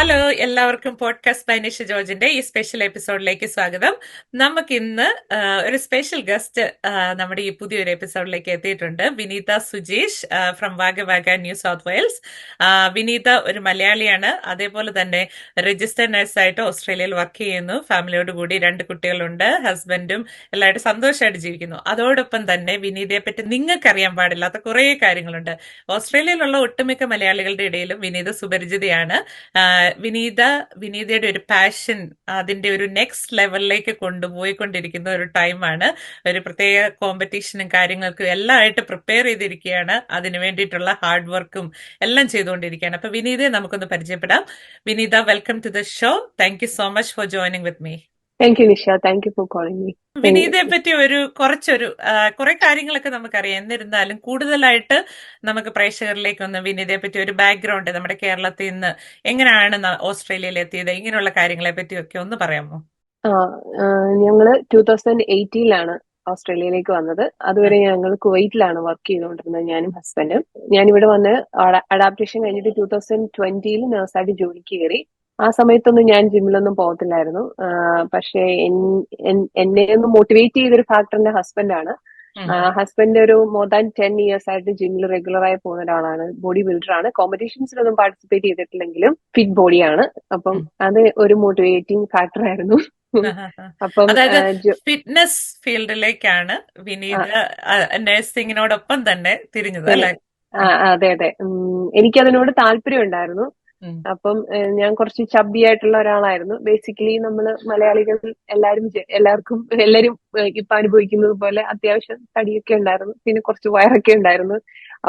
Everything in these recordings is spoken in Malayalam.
ഹലോ, എല്ലാവർക്കും പോഡ്കാസ്റ്റ് ബൈ നിഷ ജോർജിന്റെ ഈ സ്പെഷ്യൽ എപ്പിസോഡിലേക്ക് സ്വാഗതം. നമുക്ക് ഇന്ന് ഒരു സ്പെഷ്യൽ ഗസ്റ്റ് നമ്മുടെ ഈ പുതിയൊരു എപ്പിസോഡിലേക്ക് എത്തിയിട്ടുണ്ട്. Vineetha Sujesh from Wagga Wagga New South Wales. Vineetha ഒരു മലയാളിയാണ്. അതേപോലെ തന്നെ രജിസ്റ്റർഡ് നഴ്സായിട്ട് ഓസ്ട്രേലിയയിൽ വർക്ക് ചെയ്യുന്നു. ഫാമിലിയോട് കൂടി 2 കുട്ടികളുണ്ട്. ഹസ്ബൻഡും എല്ലാവരും സന്തോഷമായിട്ട് ജീവിക്കുന്നു. അതോടൊപ്പം തന്നെ വിനീതയെ പറ്റി നിങ്ങൾക്ക് അറിയാൻ പാടില്ലാത്ത കുറേ കാര്യങ്ങളുണ്ട്. ഓസ്ട്രേലിയയിലുള്ള ഒട്ടുമിക്ക മലയാളികളുടെ ഇടയിലും വിനീത സുപരിചിതയാണ്. വിനീതയുടെ ഒരു പാഷൻ അതിന്റെ ഒരു നെക്സ്റ്റ് ലെവലിലേക്ക് കൊണ്ടുപോയിക്കൊണ്ടിരിക്കുന്ന ഒരു ടൈമാണ്. ഒരു പ്രത്യേക കോമ്പറ്റീഷനും കാര്യങ്ങൾക്കും എല്ലാം ആയിട്ട് പ്രിപ്പയർ ചെയ്തിരിക്കുകയാണ്. അതിനു വേണ്ടിയിട്ടുള്ള ഹാർഡ് വർക്കും എല്ലാം ചെയ്തുകൊണ്ടിരിക്കുകയാണ്. അപ്പൊ വിനീതയെ നമുക്കൊന്ന് പരിചയപ്പെടാം. Vineetha, welcome to the show. Thank you so much for joining with me. Thank you, Nisha. Thank you for calling me. വിനീതയെ പറ്റി കുറെ കാര്യങ്ങളൊക്കെ നമുക്കറിയാം. എന്നിരുന്നാലും കൂടുതലായിട്ട് നമുക്ക് പ്രേക്ഷകരിലേക്ക് വിനീതയെ പറ്റി ഒരു ബാക്ക്ഗ്രൗണ്ട്, നമ്മുടെ കേരളത്തിൽ നിന്ന് എങ്ങനെയാണ് ഓസ്ട്രേലിയയിൽ എത്തിയത്, ഇങ്ങനെയുള്ള കാര്യങ്ങളെ പറ്റിയൊക്കെ ഒന്ന് പറയാമോ? ഞങ്ങള് 2018 ഓസ്ട്രേലിയയിലേക്ക് വന്നത്. അതുവരെ ഞങ്ങൾ കുവൈറ്റിലാണ് വർക്ക് ചെയ്തുകൊണ്ടിരുന്നത്, ഞാനും ഹസ്ബൻഡും. ഞാനിവിടെ വന്ന് അഡാപ്റ്റേഷൻ കഴിഞ്ഞിട്ട് 2020 നേഴ്സായിട്ട് ജോലിക്ക് കയറി. ആ സമയത്തൊന്നും ഞാൻ ജിമ്മിലൊന്നും പോകത്തില്ലായിരുന്നു. പക്ഷെ എന്നെ ഒന്ന് മോട്ടിവേറ്റ് ചെയ്തൊരു ഫാക്ടർ എന്റെ ഹസ്ബൻഡാണ്. ഹസ്ബൻഡ് ഒരു മോർ ദാൻ 10 years ആയിട്ട് ജിമ്മിൽ റെഗുലറായി പോകുന്ന ഒരാളാണ്. ബോഡി ബിൽഡർ ആണ്. കോമ്പറ്റീഷൻസിലൊന്നും പാർട്ടിസിപ്പേറ്റ് ചെയ്തിട്ടില്ലെങ്കിലും ഫിറ്റ് ബോഡിയാണ്. അപ്പം അത് ഒരു മോട്ടിവേറ്റിംഗ് ഫാക്ടർ ആയിരുന്നു. അപ്പം ഫിറ്റ്നസ് ഫീൽഡിലേക്കാണ് വിനീത നഴ്സിംഗിനോടൊപ്പം തന്നെ തിരിഞ്ഞത്, അല്ലെ? അതെ അതെ. എനിക്കതിനോട് താല്പര്യം ഉണ്ടായിരുന്നു. അപ്പം ഞാൻ കുറച്ച് ചബ്ബി ആയിട്ടുള്ള ഒരാളായിരുന്നു. ബേസിക്കലി നമ്മള് മലയാളികൾ എല്ലാവർക്കും ഇപ്പൊ അനുഭവിക്കുന്നത് പോലെ അത്യാവശ്യം തടിയൊക്കെ ഉണ്ടായിരുന്നു, പിന്നെ കുറച്ച് വയറൊക്കെ ഉണ്ടായിരുന്നു.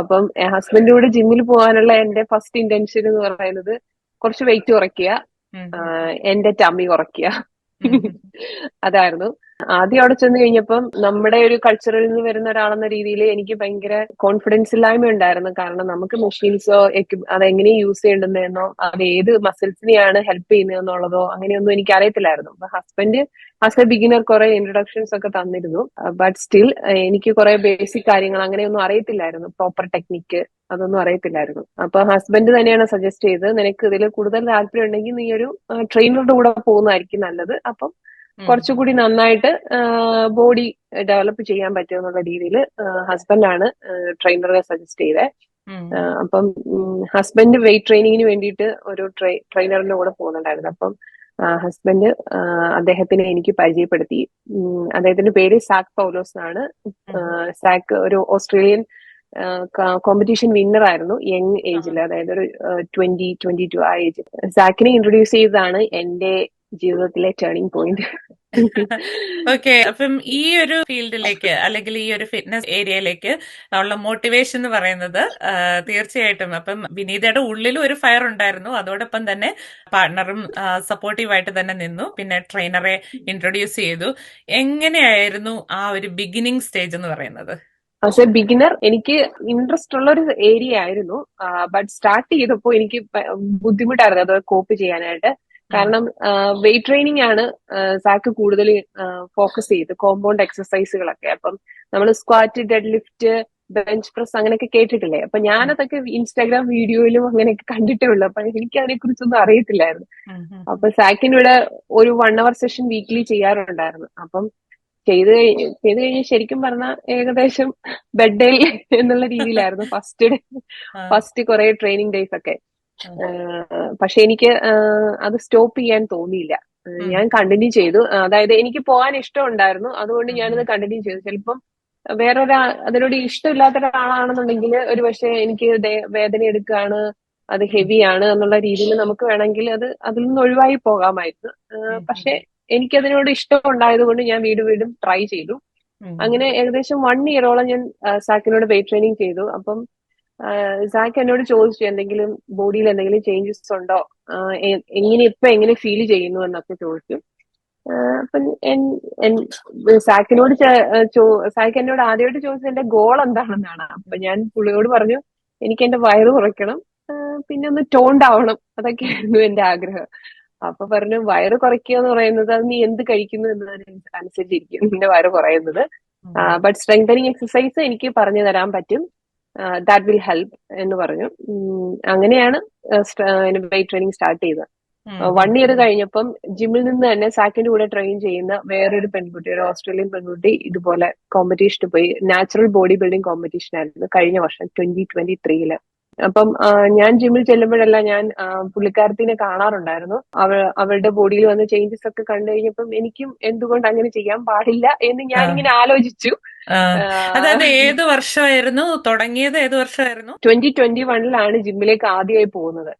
അപ്പം ഹസ്ബൻഡിന്റെ കൂടെ ജിമ്മിൽ പോകാനുള്ള എന്റെ ഫസ്റ്റ് ഇന്റൻഷൻ എന്ന് പറയുന്നത് കുറച്ച് വെയിറ്റ് കുറയ്ക്കുക, എന്റെ ടമ്മി കുറയ്ക്കുക. അതായിരുന്നു. ആദ്യം അവിടെ ചെന്ന് കഴിഞ്ഞപ്പം നമ്മുടെ ഒരു കൾച്ചറിൽ നിന്ന് വരുന്ന ഒരാളെന്ന രീതിയിൽ എനിക്ക് ഭയങ്കര കോൺഫിഡൻസ് ഇല്ലായ്മ ഉണ്ടായിരുന്നു. കാരണം നമുക്ക് മെഷീൻസോ അതെങ്ങനെ യൂസ് ചെയ്യേണ്ടുന്നതെന്നോ അത് ഏത് മസിൽസിനെയാണ് ഹെൽപ്പ് ചെയ്യുന്നതെന്നുള്ളതോ അങ്ങനെയൊന്നും എനിക്ക് അറിയത്തില്ലായിരുന്നു. അപ്പൊ ഹസ്ബൻഡ് ആസ് എ ബിഗിനർ കുറെ ഇൻട്രൊഡക്ഷൻസ് ഒക്കെ തന്നിരുന്നു. ബട്ട് സ്റ്റിൽ എനിക്ക് കുറെ ബേസിക് കാര്യങ്ങൾ അങ്ങനെയൊന്നും അറിയത്തില്ലായിരുന്നു. പ്രോപ്പർ ടെക്നിക്ക് അതൊന്നും അറിയത്തില്ലായിരുന്നു. അപ്പൊ ഹസ്ബൻഡ് തന്നെയാണ് സജസ്റ്റ് ചെയ്തത്, നിനക്ക് ഇതിൽ കൂടുതൽ താല്പര്യം ഉണ്ടെങ്കിൽ നീ ഒരു ട്രെയിനറുടെ കൂടെ പോകുന്നതായിരിക്കും നല്ലത്. അപ്പം കുറച്ചുകൂടി നന്നായിട്ട് ബോഡി ഡെവലപ്പ് ചെയ്യാൻ പറ്റും എന്നുള്ള രീതിയിൽ ഹസ്ബൻഡാണ് ട്രെയിനറെ സജസ്റ്റ് ചെയ്തത്. അപ്പം ഹസ്ബൻഡ് വെയിറ്റ് ട്രെയിനിങ്ങിന് വേണ്ടിയിട്ട് ഒരു ട്രെയിനറിന്റെ കൂടെ പോകുന്നുണ്ടായിരുന്നു. അപ്പം ഹസ്ബൻഡ് അദ്ദേഹത്തിനെ എനിക്ക് പരിചയപ്പെടുത്തി. അദ്ദേഹത്തിന്റെ പേര് സാക് പൗലോസ് എന്നാണ്. സാക് ഒരു ഓസ്ട്രേലിയൻ കോമ്പറ്റീഷൻ വിന്നർ ആയിരുന്നു യങ് ഏജിൽ, അതായത് ഒരു 22 ആ ഏജിൽ. സാക്കിനെ ഇൻട്രൊഡ്യൂസ് ചെയ്തതാണ് എന്റെ ജീവിതത്തിലെ ടേണിംഗ് പോയിന്റ്. ഓക്കെ, അപ്പം ഈ ഒരു ഫീൽഡിലേക്ക് അല്ലെങ്കിൽ ഈ ഒരു ഫിറ്റ്നസ് ഏരിയയിലേക്ക് ഉള്ള മോട്ടിവേഷൻ എന്ന് പറയുന്നത് തീർച്ചയായിട്ടും അപ്പം വിനീതയുടെ ഉള്ളിലും ഒരു ഫയർ ഉണ്ടായിരുന്നു. അതോടൊപ്പം തന്നെ പാർട്ണറും സപ്പോർട്ടീവായിട്ട് തന്നെ നിന്നു. പിന്നെ ട്രെയിനറെ ഇൻട്രൊഡ്യൂസ് ചെയ്തു. എങ്ങനെയായിരുന്നു ആ ഒരു ബിഗിനിങ് സ്റ്റേജ് എന്ന് പറയുന്നത്? ആസ് എ ബിഗിനർ എനിക്ക് ഇൻട്രസ്റ്റ് ഉള്ള ഒരു ഏരിയ ആയിരുന്നു. ബട്ട് സ്റ്റാർട്ട് ചെയ്തപ്പോ എനിക്ക് ബുദ്ധിമുട്ടായിരുന്നു അത് കോപ്പ് ചെയ്യാനായിട്ട്. കാരണം വെയിറ്റ് ട്രെയിനിങ് ആണ് സാക്ക് കൂടുതൽ ഫോക്കസ് ചെയ്ത്, കോമ്പൗണ്ട് എക്സസൈസുകളൊക്കെ. അപ്പം നമ്മൾ squat, dead lift, bench press അങ്ങനെയൊക്കെ കേട്ടിട്ടില്ലേ? അപ്പൊ ഞാനതൊക്കെ ഇൻസ്റ്റാഗ്രാം വീഡിയോയിലും അങ്ങനെയൊക്കെ കണ്ടിട്ടേ ഉള്ളൂ. അപ്പൊ എനിക്ക് അതിനെ കുറിച്ചൊന്നും അറിയത്തില്ലായിരുന്നു. അപ്പൊ സാക്കിനിവിടെ ഒരു 1 hour സെഷൻ വീക്ക്ലി ചെയ്യാറുണ്ടായിരുന്നു. അപ്പം ചെയ്ത് കഴിഞ്ഞ് ശരിക്കും പറഞ്ഞാൽ ഏകദേശം ബെഡ് ഡേ എന്നുള്ള രീതിയിലായിരുന്നു ഫസ്റ്റ് കുറെ ട്രെയിനിങ് ഡേയ്സ് ഒക്കെ. പക്ഷെ എനിക്ക് അത് സ്റ്റോപ്പ് ചെയ്യാൻ തോന്നിയില്ല. ഞാൻ കണ്ടിന്യൂ ചെയ്തു. അതായത് എനിക്ക് പോകാൻ ഇഷ്ടം ഉണ്ടായിരുന്നു, അതുകൊണ്ട് ഞാനത് കണ്ടിന്യൂ ചെയ്തു. ചിലപ്പം അതിനോട് ഇഷ്ടമില്ലാത്ത ഒരാളാണെന്നുണ്ടെങ്കിൽ ഒരു പക്ഷെ എനിക്ക് വേദന എടുക്കുകയാണ്, അത് ഹെവിയാണ് എന്നുള്ള രീതിയിൽ നമുക്ക് വേണമെങ്കിൽ അതിൽ നിന്ന് ഒഴിവായി പോകാമായിരുന്നു. പക്ഷെ എനിക്കതിനോട് ഇഷ്ടം ഉണ്ടായത് കൊണ്ട് ഞാൻ വീണ്ടും ട്രൈ ചെയ്തു. അങ്ങനെ ഏകദേശം 1 year ഞാൻ സാക്കിനോട് വെയിറ്റ് ട്രെയിനിങ് ചെയ്തു. അപ്പം സാക്ക് എന്നോട് ചോദിച്ചു എന്തെങ്കിലും ബോഡിയിൽ എന്തെങ്കിലും ചേഞ്ചസ് ഉണ്ടോ, എങ്ങനെ ഫീൽ ചെയ്യുന്നു എന്നൊക്കെ ചോദിച്ചു. അപ്പം സാക്കിനോട് സാക്ക് എന്നോട് ആദ്യമായിട്ട് ചോദിച്ചത് എന്റെ ഗോൾ എന്താണെന്നാണ്. അപ്പൊ ഞാൻ പുള്ളിയോട് പറഞ്ഞു എനിക്ക് എന്റെ വയറ് കുറയ്ക്കണം, പിന്നെ ഒന്ന് ടോൺഡ് ആവണം, അതൊക്കെയായിരുന്നു എന്റെ ആഗ്രഹം. അപ്പൊ പറഞ്ഞു വയറ് കുറയ്ക്കുക എന്ന് പറയുന്നത് അത് നീ എന്ത് കഴിക്കുന്നു എന്നതിനനുസരിച്ചിരിക്കും നിന്റെ വയറ് കുറയുന്നത്. ബട്ട് സ്ട്രെങ്തനിങ് എക്സസൈസ് എനിക്ക് പറഞ്ഞു തരാൻ പറ്റും, ദാറ്റ് വിൽ ഹെൽപ്പ് എന്ന് പറഞ്ഞു. അങ്ങനെയാണ് വെയിറ്റ് ട്രെയിനിങ് സ്റ്റാർട്ട് ചെയ്തത്. 1 ഇയർ കഴിഞ്ഞപ്പം ജിമ്മിൽ നിന്ന് തന്നെ സാക്കിന്റെ കൂടെ ട്രെയിൻ ചെയ്യുന്ന വേറൊരു പെൺകുട്ടി, ഒരു ഓസ്ട്രേലിയൻ പെൺകുട്ടി ഇതുപോലെ കോമ്പറ്റീഷന് പോയി. നാച്ചുറൽ ബോഡി ബിൽഡിംഗ് കോമ്പറ്റീഷൻ ആയിരുന്നു കഴിഞ്ഞ വർഷം 2023. അപ്പം ഞാൻ ജിമ്മിൽ ചെല്ലുമ്പോഴെല്ലാം ഞാൻ പുള്ളിക്കാരത്തിനെ കാണാറുണ്ടായിരുന്നു. അവളുടെ ബോഡിയിൽ വന്ന ചേഞ്ചസ് ഒക്കെ കണ്ടു കഴിഞ്ഞപ്പം എനിക്കും എന്തുകൊണ്ട് അങ്ങനെ ചെയ്യാൻ പാടില്ല എന്ന് ഞാനിങ്ങനെ ആലോചിച്ചു. അതായത് ഏത് വർഷമായിരുന്നു തുടങ്ങിയത്? ഏത് വർഷമായിരുന്നു? 2021 ജിമ്മിലേക്ക് ആദ്യമായി പോകുന്നത്.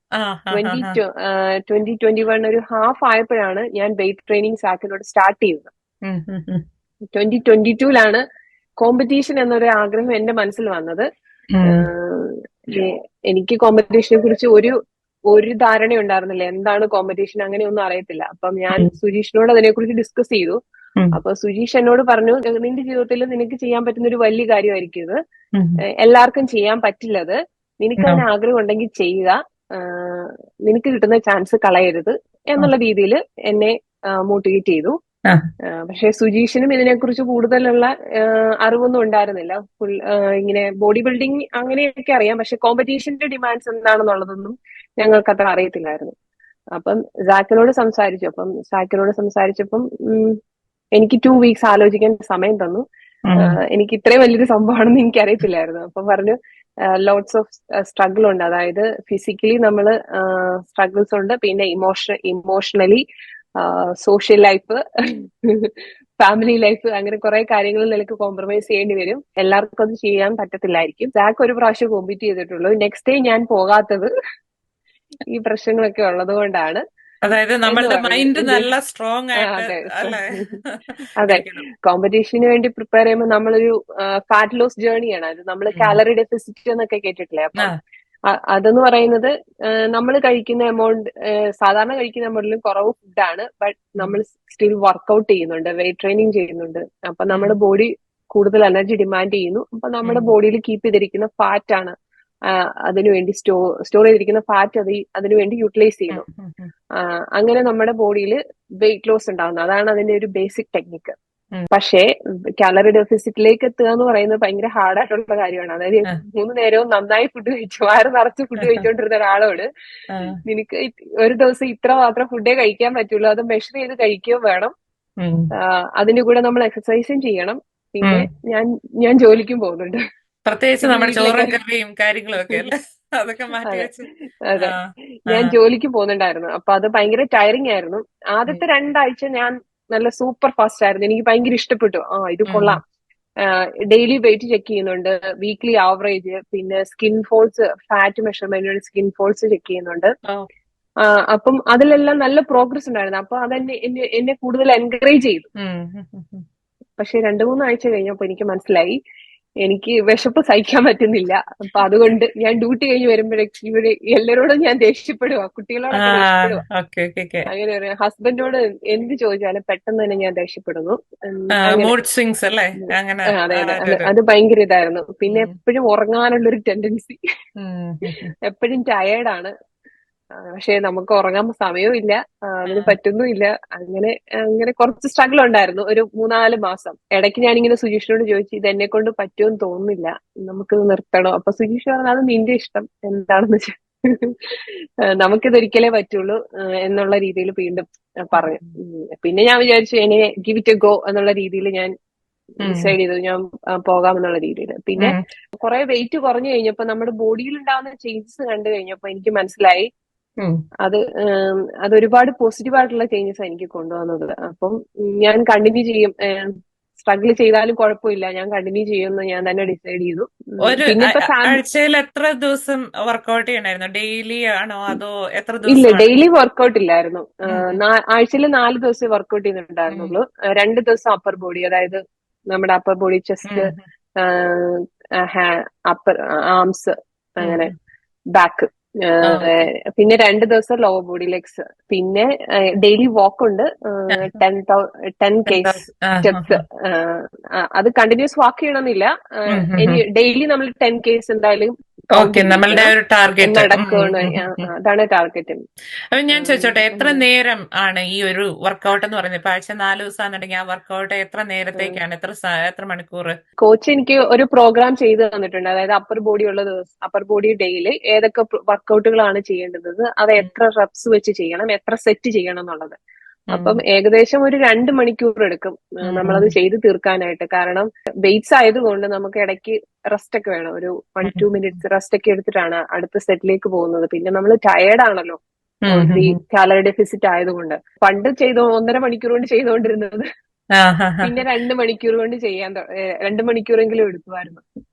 2021 ഒരു ഹാഫ് ആയപ്പോഴാണ് ഞാൻ വെയിറ്റ് ട്രെയിനിങ് സാക്കിനോട് സ്റ്റാർട്ട് ചെയ്തത്. 2022 കോമ്പറ്റീഷൻ എന്നൊരു ആഗ്രഹം എന്റെ മനസ്സിൽ വന്നത്. എനിക്ക് കോമ്പറ്റീഷനെ കുറിച്ച് ഒരു ധാരണ ഉണ്ടായിരുന്നില്ല. എന്താണ് കോമ്പറ്റീഷൻ, അങ്ങനെയൊന്നും അറിയത്തില്ല. അപ്പം ഞാൻ സുജീഷിനോട് അതിനെക്കുറിച്ച് ഡിസ്കസ് ചെയ്തു. അപ്പൊ സുജീഷ് എന്നോട് പറഞ്ഞു, നിന്റെ ജീവിതത്തിൽ നിനക്ക് ചെയ്യാൻ പറ്റുന്ന ഒരു വലിയ കാര്യമായിരിക്കും ഇത്. എല്ലാവർക്കും ചെയ്യാൻ പറ്റില്ലത്. നിനക്ക് അതിന് ആഗ്രഹം ഉണ്ടെങ്കിൽ ചെയ്യുക, നിനക്ക് കിട്ടുന്ന ചാൻസ് കളയരുത് എന്നുള്ള രീതിയിൽ എന്നെ മോട്ടിവേറ്റ് ചെയ്തു. പക്ഷെ സുജീഷിനും ഇതിനെക്കുറിച്ച് കൂടുതലുള്ള അറിവൊന്നും ഉണ്ടായിരുന്നില്ല. ഇങ്ങനെ ബോഡി ബിൽഡിംഗ് അങ്ങനെയൊക്കെ അറിയാം, പക്ഷെ കോമ്പറ്റീഷന്റെ ഡിമാൻഡ്സ് എന്താണെന്നുള്ളതൊന്നും ഞങ്ങൾക്ക് അത്ര അറിയത്തില്ലായിരുന്നു. അപ്പം സാക്കിനോട് സംസാരിച്ചപ്പം എനിക്ക് 2 വീക്സ് ആലോചിക്കാൻ സമയം തന്നു. എനിക്ക് ഇത്രയും വലിയൊരു സംഭവമാണെന്ന് എനിക്ക് അറിയത്തില്ലായിരുന്നു. അപ്പൊ പറഞ്ഞു ലോട്ട്സ് ഓഫ് സ്ട്രഗിൾ ഉണ്ട്, അതായത് ഫിസിക്കലി നമ്മള് സ്ട്രഗിൾസ് ഉണ്ട്, പിന്നെ emotionally, social life, family life, അങ്ങനെ കുറെ കാര്യങ്ങളിൽ നിനക്ക് കോംപ്രമൈസ് ചെയ്യേണ്ടി വരും. എല്ലാവർക്കും അത് ചെയ്യാൻ പറ്റത്തില്ലായിരിക്കും. സാക്ക് ഒരു പ്രാവശ്യം കോമ്പീറ്റ് ചെയ്തിട്ടുള്ളൂ. നെക്സ്റ്റ് ഡേ ഞാൻ പോകാത്തത് ഈ പ്രശ്നങ്ങളൊക്കെ ഉള്ളത് കൊണ്ടാണ്. അതായത് നമ്മളുടെ മൈൻഡ് നല്ല സ്ട്രോങ് ആയിട്ട്. അതെ, കോമ്പറ്റീഷന് വേണ്ടി പ്രിപ്പയർ ചെയ്യുമ്പോൾ നമ്മളൊരു ഫാറ്റ് ലോസ് ജേർണിയാണ്. അത് നമ്മൾ കാലറി ഡെഫിസിറ്റ് എന്നൊക്കെ കേട്ടിട്ടില്ലേ? അപ്പൊ അതെന്ന് പറയുന്നത് നമ്മൾ കഴിക്കുന്ന എമൗണ്ട്, സാധാരണ കഴിക്കുന്ന എമൗണ്ടിലും കുറവ് ഫുഡാണ്. ബട്ട് നമ്മൾ സ്റ്റിൽ വർക്ക്ഔട്ട് ചെയ്യുന്നുണ്ട്, വെയിറ്റ് ട്രെയിനിങ് ചെയ്യുന്നുണ്ട്. അപ്പൊ നമ്മുടെ ബോഡി കൂടുതൽ എനർജി ഡിമാൻഡ് ചെയ്യുന്നു. അപ്പൊ നമ്മുടെ ബോഡിയിൽ കീപ്പ് ചെയ്തിരിക്കുന്ന ഫാറ്റ് ആണ് അതിനുവേണ്ടി സ്റ്റോർ ചെയ്തിരിക്കുന്ന ഫാറ്റ് അതിനുവേണ്ടി യൂട്ടിലൈസ് ചെയ്യുന്നു. അങ്ങനെ നമ്മുടെ ബോഡിയിൽ വെയിറ്റ് ലോസ് ഉണ്ടാകുന്നു. അതാണ് അതിന്റെ ഒരു ബേസിക് ടെക്നിക്ക്. പക്ഷേ കാലറി ഡെഫിസിറ്റിലേക്ക് എത്തുക എന്ന് പറയുന്നത് ഭയങ്കര ഹാർഡായിട്ടുള്ള കാര്യമാണ്. അതായത് 3 നേരവും നന്നായി ഫുഡ് കഴിച്ചു, വയറ് നിറച്ച് ഫുഡ് കഴിച്ചുകൊണ്ടിരുന്ന ഒരാളോട് നിനക്ക് ഒരു ദിവസം ഇത്ര മാത്രം ഫുഡേ കഴിക്കാൻ പറ്റുള്ളൂ, അത് മെഷർ ചെയ്ത് കഴിക്കുകയും വേണം, അതിന്റെ കൂടെ നമ്മൾ എക്സസൈസും ചെയ്യണം, പിന്നെ ഞാൻ ജോലിക്കും പോകുന്നുണ്ട്, പ്രത്യേകിച്ച് നമ്മുടെ ചോറും കറിയും കാര്യങ്ങളും ഒക്കെ അല്ലേ, അതൊക്കെ മാറ്റി വെച്ച്. അതെ, ഞാൻ ജോലിക്ക് പോകുന്നുണ്ടായിരുന്നു. അപ്പൊ അത് ഭയങ്കര ടയറിങ് ആയിരുന്നു. ആദ്യത്തെ 2 ആഴ്ച ഞാൻ നല്ല സൂപ്പർ ഫാസ്റ്റ് ആയിരുന്നു. എനിക്ക് ഭയങ്കര ഇഷ്ടപ്പെട്ടു. ഇത് കൊള്ളാം. ഡെയിലി വെയിറ്റ് ചെക്ക് ചെയ്യുന്നുണ്ട്, വീക്ക്ലി ആവറേജ്, പിന്നെ skin folds, fat measurement, skin folds check ചെയ്യുന്നുണ്ട്. അപ്പം അതിലെല്ലാം നല്ല പ്രോഗ്രസ് ഉണ്ടായിരുന്നു. അപ്പൊ അതെന്നെ എന്നെ കൂടുതൽ എൻകറേജ് ചെയ്തു. പക്ഷെ 2-3 ആഴ്ച കഴിഞ്ഞപ്പോ എനിക്ക് മനസ്സിലായി എനിക്ക് വിശപ്പ് സഹിക്കാൻ പറ്റുന്നില്ല. അപ്പൊ അതുകൊണ്ട് ഞാൻ ഡ്യൂട്ടി കഴിഞ്ഞ് വരുമ്പോഴേക്കും ഇവിടെ എല്ലാരോടും ഞാൻ ദേഷ്യപ്പെടുക, കുട്ടികളോടൊക്കെ ദേഷ്യപ്പെടുക. അങ്ങനെ ഒരു ഹസ്ബൻഡോട് എന്ത് ചോദിച്ചാലും പെട്ടെന്ന് തന്നെ ഞാൻ ദേഷ്യപ്പെടുന്നു. അതെ, അത് ഭയങ്കര ഇതായിരുന്നു. പിന്നെ എപ്പോഴും ഉറങ്ങാനുള്ളൊരു ടെൻഡൻസി, എപ്പോഴും ടയേർഡാണ്. പക്ഷെ നമുക്ക് ഉറങ്ങാൻ സമയവും ഇല്ല, അതിന് പറ്റുന്നുമില്ല. അങ്ങനെ കുറച്ച് സ്ട്രഗിൾ ഉണ്ടായിരുന്നു ഒരു 3-4 മാസം. ഇടയ്ക്ക് ഞാനിങ്ങനെ സുജീഷിനോട് ചോദിച്ചു, ഇത് എന്നെ കൊണ്ട് പറ്റുമെന്ന് തോന്നുന്നില്ല, നമുക്കിത് നിർത്തണോ? അപ്പൊ സുജീഷ് പറഞ്ഞു, അത് നിന്റെ ഇഷ്ടം എന്താണെന്ന് വെച്ചാൽ നമുക്കിതൊരിക്കലേ പറ്റുള്ളൂ എന്നുള്ള രീതിയിൽ വീണ്ടും പറഞ്ഞു. പിന്നെ ഞാൻ വിചാരിച്ചു എന്നെ ഗിവ് ഇറ്റ് എ ഗോ എന്നുള്ള രീതിയിൽ ഞാൻ ഡിസൈഡ് ചെയ്തു, ഞാൻ പോകാമെന്നുള്ള രീതിയിൽ. പിന്നെ കുറെ വെയിറ്റ് കുറഞ്ഞു കഴിഞ്ഞപ്പോ നമ്മുടെ ബോഡിയിൽ ഉണ്ടാകുന്ന ചേഞ്ചസ് കണ്ടു കഴിഞ്ഞപ്പോ എനിക്ക് മനസ്സിലായി അതൊരുപാട് പോസിറ്റീവ് ആയിട്ടുള്ള ചേഞ്ചസ് എനിക്ക് കൊണ്ടുവന്നത്. അപ്പം ഞാൻ കണ്ടിന്യൂ ചെയ്യും, സ്ട്രഗിൾ ചെയ്താലും കുഴപ്പമില്ല, ഞാൻ കണ്ടിന്യൂ ചെയ്യുമെന്ന് ഞാൻ തന്നെ ഡിസൈഡ് ചെയ്തു. ആഴ്ചയിൽ എത്ര ദിവസം വർക്ക്ഔട്ട് ചെയ്യണമായിരുന്നു? ഡെയിലി ആണോ അതോ എത്ര ദിവസം? ഇല്ല, ഡെയിലി വർക്ക്ഔട്ട് ഇല്ലായിരുന്നു. ആഴ്ചയിൽ 4 ദിവസം വർക്ക്ഔട്ട് ചെയ്യുന്നുണ്ടായിരുന്നുള്ളൂ. 2 ദിവസം അപ്പർ ബോഡി, അതായത് നമ്മുടെ upper body, chest, upper arms, അങ്ങനെ ബാക്ക്. പിന്നെ 2 ദിവസം ലോവർ ബോഡി, ലെഗ്സ്. പിന്നെ ഡെയിലി വാക്ക് ഉണ്ട്, 10 കേസ് സ്റ്റെപ്സ്. അത് കണ്ടിന്യൂസ് വാക്ക് ചെയ്യണമെന്നില്ല, ഡെയിലി നമ്മൾ 10 കേസ് എന്തായാലും ഓക്കെ, നമ്മളുടെ ചെയ്യിക്കണം ഒരു ടാർഗറ്റ്. നടക്കുകയാണ്. അതാണ് ടാർഗറ്റ്. അപ്പൊ ഞാൻ ചോദിച്ചോട്ടെ, എത്ര നേരം ആണ് ഈ ഒരു വർക്കൗട്ട് എന്ന് പറയുന്നത്? ഇപ്പൊ ആഴ്ച 4 ദിവസമാണെന്നുണ്ടെങ്കിൽ ആ വർക്കൗട്ട് എത്ര നേരത്തേക്കാണ്, എത്ര മണിക്കൂർ? കോച്ച് എനിക്ക് ഒരു പ്രോഗ്രാം ചെയ്ത് തന്നിട്ടുണ്ട്. അതായത് അപ്പർ ബോഡി ഉള്ള ദിവസം, അപ്പർ ബോഡി ഡേയിൽ ഏതൊക്കെ വർക്കൗട്ടുകളാണ് ചെയ്യേണ്ടത്, അത് എത്ര റെപ്സ് വെച്ച് ചെയ്യണം, എത്ര സെറ്റ് ചെയ്യണം എന്നുള്ളത്. അപ്പം ഏകദേശം ഒരു 2 മണിക്കൂർ എടുക്കും നമ്മളത് ചെയ്ത് തീർക്കാനായിട്ട്. കാരണം വെയിറ്റ്സ് ആയതുകൊണ്ട് നമുക്ക് ഇടയ്ക്ക് റെസ്റ്റ് ഒക്കെ വേണം. ഒരു 1-2 മിനിറ്റ്സ് റെസ്റ്റ് ഒക്കെ എടുത്തിട്ടാണ് അടുത്ത സെറ്റിലേക്ക് പോകുന്നത്. പിന്നെ നമ്മൾ ടയേർഡ് ആണല്ലോ, ഓൾറെഡി കാലറി ഡെഫിസിറ്റ് ആയതുകൊണ്ട്. പണ്ട് 1.5 മണിക്കൂർ കൊണ്ട് ചെയ്തുകൊണ്ടിരുന്നത് പിന്നെ 2 മണിക്കൂർ കൊണ്ട് 2 മണിക്കൂറെങ്കിലും എടുക്കുമായിരുന്നു.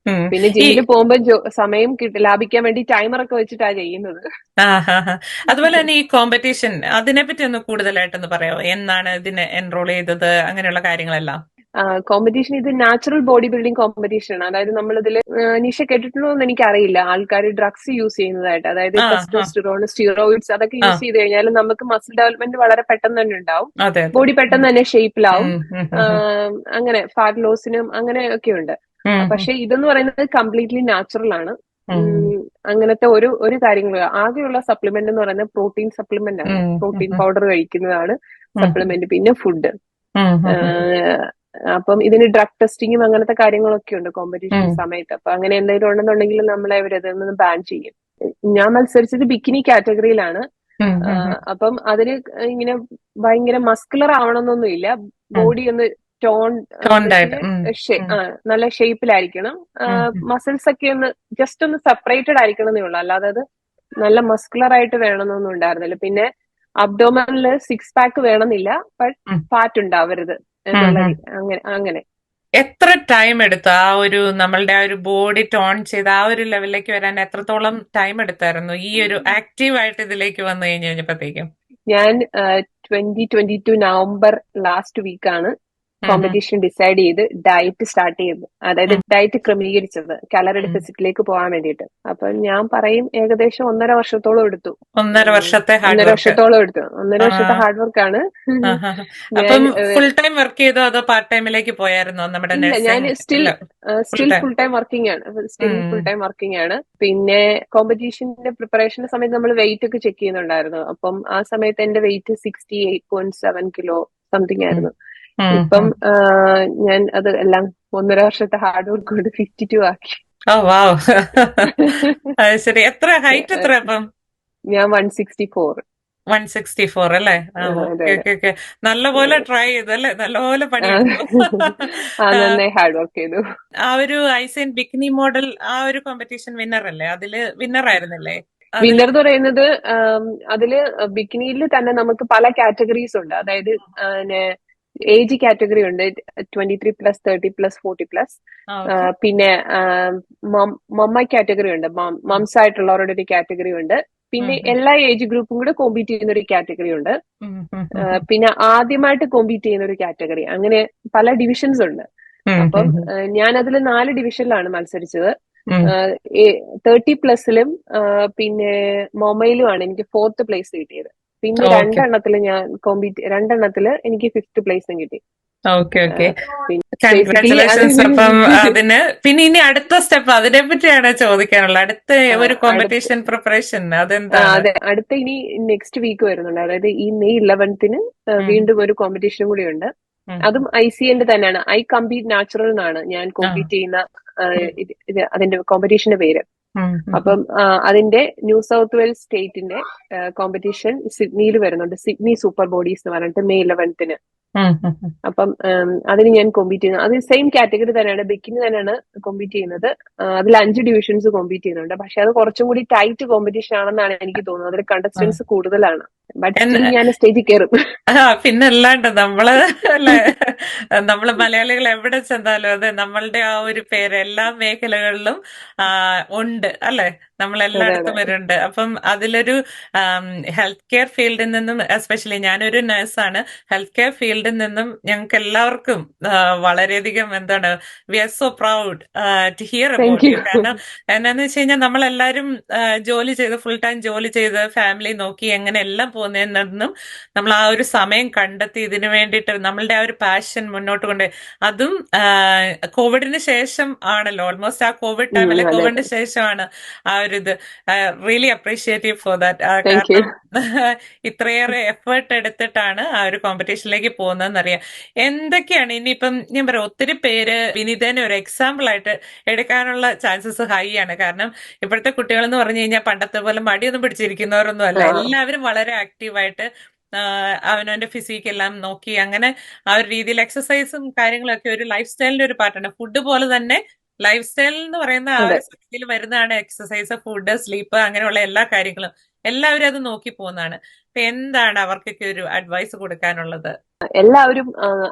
പിന്നെ ജിമ്മിൽ പോകുമ്പോ സമയം ലാഭിക്കാൻ വേണ്ടി ടൈമറൊക്കെ വെച്ചിട്ടാ ചെയ്യുന്നത്. അതുപോലെ തന്നെ ഈ കോമ്പറ്റീഷൻ, അതിനെപ്പറ്റി ഒന്ന് കൂടുതലായിട്ടൊന്ന് പറയാമോ? എന്നാണ് ഇതിന് എൻറോൾ ചെയ്തത്, അങ്ങനെയുള്ള കാര്യങ്ങളെല്ലാം? കോമ്പറ്റീഷൻ ഇത് നാച്ചുറൽ ബോഡി ബിൽഡിംഗ് കോമ്പറ്റീഷൻ ആണ്. അതായത് നമ്മളിതിൽ നിഷ കേട്ടിട്ടുണ്ടോ എന്ന് എനിക്കറിയില്ല, ആൾക്കാർ ഡ്രഗ്സ് യൂസ് ചെയ്യുന്നതായിട്ട്. അതായത് ടെസ്റ്റോസ്റ്റിറോൺ, സ്റ്റിറോയിഡ്സ് അതൊക്കെ യൂസ് ചെയ്ത് കഴിഞ്ഞാൽ നമുക്ക് മസിൽ ഡെവലപ്മെന്റ് വളരെ പെട്ടെന്ന് തന്നെ ഉണ്ടാവും, ബോഡി പെട്ടെന്ന് തന്നെ ഷേപ്പിലാവും, അങ്ങനെ ഫാറ്റ് ലോസിനും അങ്ങനെയൊക്കെ ഉണ്ട്. പക്ഷെ ഇതെന്ന് പറയുന്നത് കംപ്ലീറ്റ്ലി നാച്ചുറൽ ആണ്. അങ്ങനത്തെ ഒരു കാര്യങ്ങൾ, ആകെയുള്ള സപ്ലിമെന്റ് എന്ന് പറയുന്നത് പ്രോട്ടീൻ സപ്ലിമെന്റ് ആണ്. പ്രോട്ടീൻ പൗഡർ കഴിക്കുന്നതാണ് സപ്ലിമെന്റ്, പിന്നെ ഫുഡ്. അപ്പം ഇതിന് ഡ്രഗ് ടെസ്റ്റിങ്ങും അങ്ങനത്തെ കാര്യങ്ങളൊക്കെ ഉണ്ട് കോമ്പറ്റീഷൻ സമയത്ത്. അപ്പൊ അങ്ങനെ എന്തെങ്കിലും ഉണ്ടെന്നുണ്ടെങ്കിൽ നമ്മളെ അവരതിൽ നിന്ന് ബാൻ ചെയ്യും. ഞാൻ മത്സരിച്ചത് ബിക്കിനി കാറ്റഗറിയിലാണ്. അപ്പം അതിന് ഇങ്ങനെ ഭയങ്കര മസ്കുലർ ആവണമെന്നൊന്നുമില്ല, ബോഡി ഒന്ന് നല്ല ഷേപ്പിലായിരിക്കണം, മസിൽസ് ഒക്കെ ഒന്ന് ജസ്റ്റ് ഒന്ന് സെപ്പറേറ്റഡ് ആയിരിക്കണം എന്നേ ഉള്ളൂ. അല്ലാതെ അത് നല്ല മസ്കുലർ ആയിട്ട് വേണമെന്നൊന്നും ഉണ്ടായിരുന്നില്ല. പിന്നെ അബ്ഡോമനില് 6 പാക്ക് വേണമെന്നില്ല, ബട്ട് ഫാറ്റ് ഉണ്ടാവരുത് എന്നുള്ള അങ്ങനെ. എത്ര ടൈം എടുത്തു ആ ഒരു നമ്മളുടെ ആ ഒരു ബോഡി ടോൺ ചെയ്ത് ആ ഒരു ലെവലിലേക്ക് വരാൻ? എത്രത്തോളം ടൈം എടുത്തായിരുന്നു ഈ ഒരു ആക്റ്റീവായിട്ട് ഇതിലേക്ക് വന്നു കഴിഞ്ഞപ്പോഴത്തേക്കും? ഞാൻ 2022 നവംബർ ലാസ്റ്റ് വീക്കാണ് കോമ്പറ്റീഷൻ ഡിസൈഡ് ചെയ്ത് ഡയറ്റ് സ്റ്റാർട്ട് ചെയ്തത്. അതായത് ഡയറ്റ് ക്രമീകരിച്ചത് കാലറി ഡെഫിസിറ്റിലേക്ക് പോകാൻ വേണ്ടിയിട്ട്. അപ്പൊ ഞാൻ പറയും ഏകദേശം 1.5 വർഷത്തോളം എടുത്തു. 1.5 വർഷത്തെ ഹാർഡ് വർക്കാണ്. ഫുൾ ടൈം വർക്ക് ചെയ്തോ അതോ പാർട്ട് ടൈമിലേക്ക് പോയായിരുന്നോ? നമ്മുടെ ഞാൻ സ്റ്റിൽ ഫുൾ ടൈം വർക്കിംഗ് ആണ്. പിന്നെ കോമ്പറ്റീഷന്റെ പ്രിപ്പറേഷന്റെ സമയത്ത് നമ്മൾ വെയിറ്റ് ഒക്കെ ചെക്ക് ചെയ്യുന്നുണ്ടായിരുന്നു. അപ്പം ആ സമയത്ത് എന്റെ വെയിറ്റ് 68.7 കിലോ സംതിങ് ആയിരുന്നു. ഇപ്പം ഞാൻ അത് എല്ലാം 1.5 വർഷത്തെ ഹാർഡ് വർക്ക് കൊണ്ട് 52 ആക്കി. ശരി. എത്ര ഹൈറ്റ് എത്ര? അപ്പം ഞാൻ 164. 164 അല്ലേ? നല്ലപോലെ ട്രൈ ചെയ്തു അല്ലേ? നല്ലപോലെ പണിയെടുത്തു. നന്നായി ഹാർഡ് വർക്ക് ചെയ്തു. ആ ഒരു ഐസൈൻ ബിക്കിനി മോഡൽ ആ ഒരു കോമ്പറ്റീഷൻ വിന്നർ അല്ലേ? അതില് വിന്നർ ആയിരുന്നില്ലേ? വിന്നർ എന്ന് പറയുന്നത് അതില് ബിക്കിനിയിൽ തന്നെ നമുക്ക് പല കാറ്റഗറീസ് ഉണ്ട്. അതായത് ഏജ് കാറ്റഗറി ഉണ്ട്, 23+, 30+, 40+. പിന്നെ മമ്മ കാറ്റഗറി ഉണ്ട്, മംസ് ആയിട്ടുള്ളവരുടെ ഒരു കാറ്റഗറി ഉണ്ട്. പിന്നെ എല്ലാ ഏജ് ഗ്രൂപ്പും കൂടെ കോമ്പീറ്റ് ചെയ്യുന്ന ഒരു കാറ്റഗറി ഉണ്ട്. പിന്നെ ആദ്യമായിട്ട് കോമ്പീറ്റ് ചെയ്യുന്ന ഒരു കാറ്റഗറി. അങ്ങനെ പല ഡിവിഷൻസ് ഉണ്ട്. അപ്പം ഞാൻ അതിൽ 4 ഡിവിഷനിലാണ് മത്സരിച്ചത്. 30+ലും പിന്നെ മൊമയിലുമാണ് എനിക്ക് 4th പ്ലേസ് കിട്ടിയത്. പിന്നെ 2 എണ്ണത്തില് ഞാൻ രണ്ടെണ്ണത്തില് എനിക്ക് 5th പ്ലേസും കിട്ടി. കൺഗ്രാറ്റുലേഷൻസ്. അപ്പം അതിന് പിന്നെ ഇനി അടുത്ത സ്റ്റെപ്പ് അതിനെ പറ്റിയാണ് ചോദിക്കാനുള്ളത്. അടുത്ത ഒരു കോമ്പറ്റീഷൻ പ്രിപ്പറേഷൻ അതെന്താ? അതെ, അടുത്ത ഇനി നെക്സ്റ്റ് വീക്ക് വരുന്നുണ്ട്. അതായത് ഈ May 11th വീണ്ടും ഒരു കോമ്പറ്റീഷനും കൂടി ഉണ്ട്. അതും ICL തന്നെയാണ്. ഐ കമ്പീറ്റ് നാച്ചുറൽ എന്നാണ് ഞാൻ കോമ്പീറ്റ് ചെയ്യുന്ന അതിന്റെ കോമ്പറ്റീഷന്റെ പേര്. അപ്പം അതിന്റെ ന്യൂ സൗത്ത് വെയിൽസ് സ്റ്റേറ്റിന്റെ കോമ്പറ്റീഷൻ സിഡ്നിയിൽ വരുന്നുണ്ട്. സിഡ്നി സൂപ്പർ ബോഡീസ് എന്ന് പറഞ്ഞിട്ട് May 11th. അപ്പം അതിന് ഞാൻ കോമ്പീറ്റ് ചെയ്യുന്നത് അത് സെയിം കാറ്റഗറി തന്നെയാണ്, ബിക്കിനി തന്നെയാണ് കോമ്പീറ്റ് ചെയ്യുന്നത്. അതിൽ 5 ഡിവിഷൻസ് കോമ്പീറ്റ് ചെയ്യുന്നുണ്ട്. പക്ഷെ അത് കുറച്ചും കൂടി ടൈറ്റ് കോമ്പറ്റീഷൻ ആണെന്നാണ് എനിക്ക് തോന്നുന്നത്. അതിൽ കണ്ടസ്റ്റൻസ് കൂടുതലാണ്. ബട്ട് ഞാൻ സ്റ്റേജിൽ കയറും. പിന്നല്ലാണ്ട് നമ്മള് മലയാളികൾ എവിടെ ചെന്നാലും അതെ നമ്മളുടെ ആ ഒരു പേര് എല്ലാ മേഖലകളിലും ഉണ്ട് അല്ലെ? അതെ അതെ. നമ്മളെല്ലായിടത്തും വരുന്നുണ്ട്. അപ്പം അതിലൊരു ഹെൽത്ത് കെയർ ഫീൽഡിൽ നിന്നും, എസ്പെഷ്യലി ഞാനൊരു നഴ്സാണ്, ഹെൽത്ത് കെയർ ഫീൽഡിൽ നിന്നും ഞങ്ങൾക്ക് എല്ലാവർക്കും വളരെയധികം എന്താണ്, we are so proud to hear thank about you. You. കാരണം എന്നാന്ന് വെച്ച് കഴിഞ്ഞാൽ നമ്മളെല്ലാരും ജോലി ചെയ്ത്, ഫുൾ ടൈം ജോലി ചെയ്ത്, ഫാമിലി നോക്കി എങ്ങനെ എല്ലാം പോകുന്നതിനും നമ്മൾ ആ ഒരു സമയം കണ്ടെത്തി ഇതിനു വേണ്ടിയിട്ട് നമ്മളുടെ ആ ഒരു പാഷൻ മുന്നോട്ട് കൊണ്ട്, അതും കോവിഡിന് ശേഷം ആണല്ലോ, ഓൾമോസ്റ്റ് ആ കോവിഡ് ടൈം അല്ലെ, അതെ കോവിഡിന് അതെ. ശേഷമാണ് ആ ഒരു ഇത്. Really appreciative for that. Thank you. കാരണം ഇത്രയേറെ എഫേർട്ട് എടുത്തിട്ടാണ് ആ ഒരു കോമ്പറ്റീഷനിലേക്ക് പോകുന്നതെന്നറിയാം. എന്തൊക്കെയാണ് ഇനിയിപ്പം ഞാൻ പറയാം, ഒത്തിരി പേര് വിനീതനെ ഒരു എക്സാമ്പിൾ ആയിട്ട് എടുക്കാനുള്ള ചാൻസസ് ഹൈ ആണ്. കാരണം ഇപ്പോഴത്തെ കുട്ടികൾ എന്ന് പറഞ്ഞു കഴിഞ്ഞാൽ പണ്ടത്തെ പോലെ മടിയൊന്നും പിടിച്ചിരിക്കുന്നവരൊന്നും അല്ല. ആ എല്ലാവരും വളരെ ആക്റ്റീവായിട്ട് അവനവന്റെ ഫിസിക് എല്ലാം നോക്കി അങ്ങനെ ആ ഒരു രീതിയിൽ എക്സസൈസും കാര്യങ്ങളൊക്കെ ഒരു ലൈഫ് സ്റ്റൈലിന്റെ ഒരു പാർട്ടാണ്. ഫുഡ് പോലെ തന്നെ ലൈഫ് സ്റ്റൈൽ എന്ന് പറയുന്ന ആ അതെ. ഒരു സംഖ്യയിൽ വരുന്നതാണ് എക്സസൈസ്, ഫുഡ്, സ്ലീപ്പ്, അങ്ങനെയുള്ള എല്ലാ കാര്യങ്ങളും. എല്ലാവരും അത് നോക്കി പോകുന്നതാണ്. അപ്പൊ എന്താണ് അവർക്കൊക്കെ ഒരു അഡ്വൈസ് കൊടുക്കാനുള്ളത്? എല്ലാവരും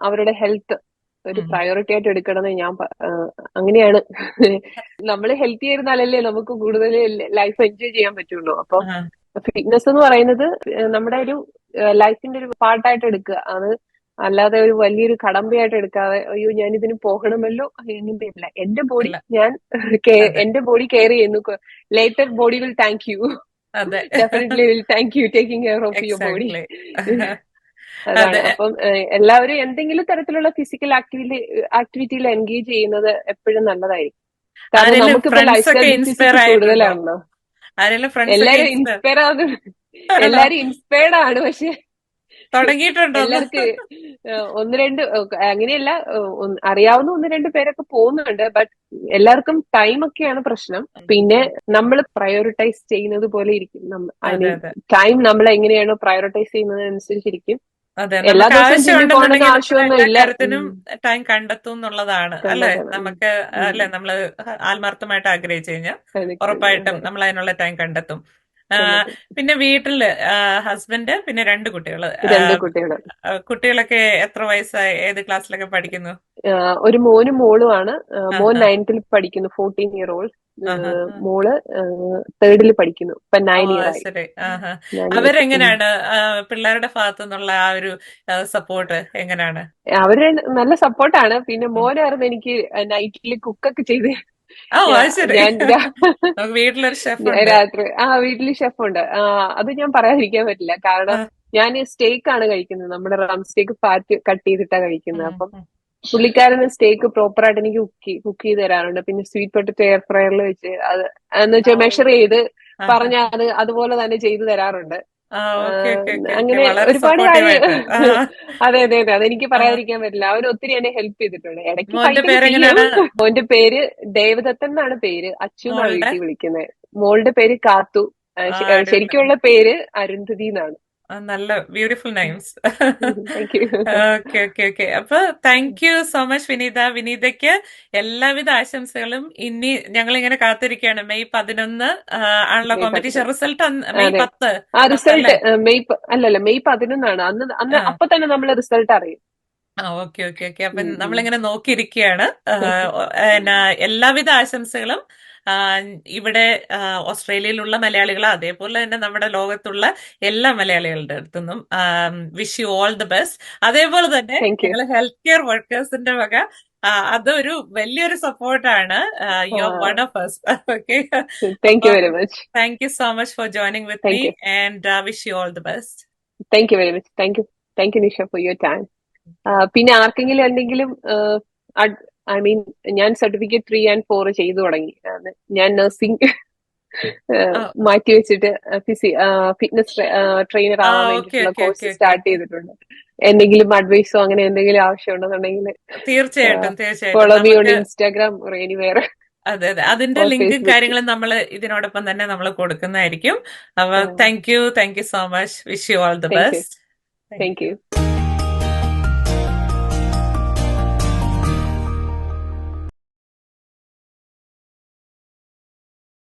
അവരുടെ ഹെൽത്ത് ഒരു ഉം. പ്രയോറിറ്റി ആയിട്ട് എടുക്കണമെന്ന് അങ്ങനെയാണ്. നമ്മൾ ഹെൽത്തി ആയിരുന്നാലല്ലേ നമുക്ക് കൂടുതൽ ലൈഫ് എൻജോയ് ചെയ്യാൻ പറ്റുള്ളൂ. അപ്പം ആ, ഫിറ്റ്നസ് എന്ന് പറയുന്നത് നമ്മുടെ ഒരു ലൈഫിന്റെ ഒരു പാർട്ടായിട്ട് എടുക്കുക. അത് അല്ലാതെ ഒരു വലിയൊരു കടമ്പയായിട്ട് എടുക്കാതെ, അയ്യോ ഞാൻ ഇതിന് പോകണമല്ലോ, അങ്ങനെയല്ല. എന്റെ ബോഡി ഇല്ല. ഞാൻ അതെ, എന്റെ ബോഡി കെയർ ചെയ്യുന്നു. Later body will thank you. അതെ. Definitely will thank you taking care of your body. Exactly. അതാണ്. അതെ. അപ്പം എല്ലാവരും എന്തെങ്കിലും തരത്തിലുള്ള ഫിസിക്കൽ ആക്ടിവിറ്റിയിൽ എൻഗേജ് ചെയ്യുന്നത് എപ്പോഴും നല്ലതായിരിക്കും. കാരണം ആരെങ്കിലും നമുക്കിപ്പോ ലൈഫ് ഫ്രണ്ട്സ് ഒക്കെ സ്റ്റൈൽ ഇൻസ്പയർ ഡിസീസസ് ആയിട്ടുണ്ടോ? കൂടുതലാണല്ലോ. ആരെങ്കിലും ഫ്രണ്ട്സ് ഒക്കെ എല്ലാരും ഇൻസ്പയർ ഇൻസ്പയർ ആവുന്നു. ആണോ? എല്ലാരും ഇൻസ്പയർഡ് ആണ്. പക്ഷെ തുടങ്ങിയിട്ടുണ്ടോന്ന്? എല്ലാവർക്കും ഒന്ന് രണ്ട് അങ്ങനെയല്ല, അറിയാവുന്ന ഒന്ന് രണ്ട് പേരൊക്കെ പോകുന്നുണ്ട്. ബട്ട് എല്ലാവർക്കും ടൈം ഒക്കെയാണ് പ്രശ്നം. പിന്നെ നമ്മൾ പ്രയോറിറ്റൈസ് ചെയ്യുന്നത് പോലെ ഇരിക്കും. ഐ അതെ, മീൻ അതെ, ടൈം നമ്മൾ എങ്ങനെയാണോ പ്രയോറിറ്റൈസ് ചെയ്യുന്നത് അനുസരിച്ചിരിക്കും. അതെ. എല്ലാ നമുക്ക് ദിവസവും ജിമ്മിൽ പോകണമെന്ന് ആവശ്യമുണ്ടെന്നുണ്ടെങ്കിൽ നമ്മൾ ആവശ്യമൊന്നും എല്ലാ ഇല്ല. കാര്യത്തിനും ടൈം കണ്ടെത്തും എന്നുള്ളതാണ് അല്ലെ. കണ്ടെത്തണം. നമുക്ക് ഉം. അല്ലെ, നമ്മള് ആത്മാർത്ഥമായിട്ട് ആഗ്രഹിച്ചു കഴിഞ്ഞാൽ കണക്ട് ഉറപ്പായിട്ടും അതെ. നമ്മൾ അതിനുള്ള ടൈം കണ്ടെത്തും. ആ, കണ്ടെത്തും. പിന്നെ വീട്ടില് ഹസ്ബൻഡ്, പിന്നെ രണ്ട് കുട്ടികള്. രണ്ട് കുട്ടികള്. കുട്ടികളൊക്കെ എത്ര വയസ്സായി, ഏത് ക്ലാസ്സിലൊക്കെ പഠിക്കുന്നു? ഒരു മോനും മോളുമാണ്. മോൻ ആഹാ, 9th പഠിക്കുന്നു, 14-year-old. ആഹാ. മോള് 3rd പഠിക്കുന്നു. ഇപ്പൊ ഓ, 9 year അത് ആയി. ശരി. ആഹാ. 9 years. അവരെങ്ങനെയാണ് പിള്ളേരുടെ ഭാഗത്തു നിന്നുള്ള ആ ഒരു സപ്പോർട്ട് എങ്ങനെയാണ്? അവര് നല്ല സപ്പോർട്ടാണ്. പിന്നെ ഉം. മോനായിരുന്നു എനിക്ക് നൈറ്റിൽ കുക്കൊക്കെ ചെയ്ത് ഓ, അത് ശരി. ഞാൻ നമുക്ക് വീട്ടിലൊരു ഷെഫ് ഉണ്ട്. രാത്രി വീട്ടില് ഷെഫുണ്ട്. അത് ഞാൻ പറയാതിരിക്കാൻ പറ്റില്ല. കാരണം ഞാൻ സ്റ്റേക്ക് ആണ് കഴിക്കുന്നത്. നമ്മുടെ റം സ്റ്റേക്ക് ഫാറ്റ് കട്ട് ചെയ്തിട്ടാ കഴിക്കുന്നത്. ഉം, അപ്പം ഉം. പുള്ളിക്കാരന് സ്റ്റേക്ക് പ്രോപ്പർ ആയിട്ട് എനിക്ക് കുക്ക് ചെയ്ത് തരാറുണ്ട്. പിന്നെ സ്വീറ്റ് പൊട്ടറ്റോ എയർ ഫ്രയറിൽ വെച്ച് അത് എന്ന് ഓ, വെച്ചാൽ മെഷർ ചെയ്ത് ആഹാ. പറഞ്ഞാൽ അത് അതുപോലെ തന്നെ ചെയ്തു തരാറുണ്ട്. ആ, ഓക്കെ, ഓക്കെ, ഓക്കെ, ഓക്കെ. അങ്ങനെ വളരെ ഒരുപാട് സപ്പോർട്ടീവ് കാര്യം. ആയിട്ട്. ആ, അതെ അതെ അതെ, അതെനിക്ക് ആ. പറയാതിരിക്കാൻ പറ്റില്ല. അവർ ഒത്തിരി എന്നെ ഹെൽപ്പ് ചെയ്തിട്ടുണ്ട്. ഇടയ്ക്ക് മോന്റെ ഫൈറ്റ് ഒക്കെ ചെയ്യും. പേരെങ്ങനെയാണ്? മോന്റെ പേര് ദേവദത്തൻ എന്നാണ് പേര്. അച്ചു എന്നാ മോളുടെ? വീട്ടിൽ വിളിക്കുന്നത്. മോളുടെ പേര് കാത്തു. ആ, അടിപൊളി. ശരിക്കുള്ള പേര് അരുന്ധതി എന്നാണ്. നല്ല beautiful names. Thank you. Okay, okay, okay. അപ്പൊ താങ്ക് യു സോ മച്ച് വിനീത. വിനീതയ്ക്ക് എല്ലാവിധ ആശംസകളും. ഇനി ഞങ്ങൾ ഇങ്ങനെ കാത്തിരിക്കുകയാണ്. മെയ് 11 ആണല്ലോ മെയ് കോമ്പറ്റീഷൻ. 11. റിസൾട്ട് മെയ് അതെ. 10. റിസൾട്ട് അല്ലേ? അല്ലല്ല, മെയ് 11 അന്ന് അന്ന് ആ, അപ്പൊ തന്നെ നമ്മൾ റിസൾട്ട് അറിയും. Okay, okay, okay. അപ്പൊ ഉം, ഉം. നമ്മളിങ്ങനെ നോക്കിയിരിക്കുകയാണ്. എന്നാ, എല്ലാവിധ ആശംസകളും. ആ, ഇവിടെ ഓസ്ട്രേലിയയിലുള്ള മലയാളികൾ, അതേപോലെ തന്നെ നമ്മുടെ ലോകത്തുള്ള എല്ലാ മലയാളികളുടെ അടുത്തുനിന്നും wish you all the best. അതേപോലെ തന്നെ താങ്ക് യു. ഞങ്ങൾ ഹെൽത്ത് കെയർ വർക്കേഴ്സിന്റെ വക അതൊരു വലിയൊരു സപ്പോർട്ടാണ്. You are one of us. Okay. Thank അപ്പൊ you very much. Thank you so much for joining with me thank you. And wish you all the best. Thank you very much. Thank you Nisha for your time. പിന്നെ ആർക്കെങ്കിലും എന്തെങ്കിലും ഐ മീൻ ഞാൻ സർട്ടിഫിക്കറ്റ് 3 and 4 ചെയ്തു തുടങ്ങി. ഞാൻ നഴ്സിംഗ് മാറ്റിവെച്ചിട്ട് ഫിറ്റ്നസ് ട്രെയിനർ ആവാൻ ഓക്കെ, വേണ്ടിയിട്ടുള്ള okay, okay, course okay, start okay. ചെയ്തിട്ടുണ്ട്. എന്തെങ്കിലും അഡ്വൈസോ അങ്ങനെ എന്തെങ്കിലും ആവശ്യമുണ്ടെന്നുണ്ടെങ്കിൽ തീർച്ചയായിട്ടും, തീർച്ചയായിട്ടും. ഫോളോ മീ ഓൺ നമുക്ക് ഇൻസ്റ്റാഗ്രാം ഓർ എനിവേർ അതെ, അതെ. അതിന്റെ ഓർ ലിങ്കും ഫേസ്ബുക്ക്. കാര്യങ്ങളും നമ്മൾ ഇതിനോടൊപ്പം തന്നെ നമ്മൾ കൊടുക്കുന്നതായിരിക്കും. അപ്പൊ thank you so much. Wish you all the thank you. Best. Thank thank you. U.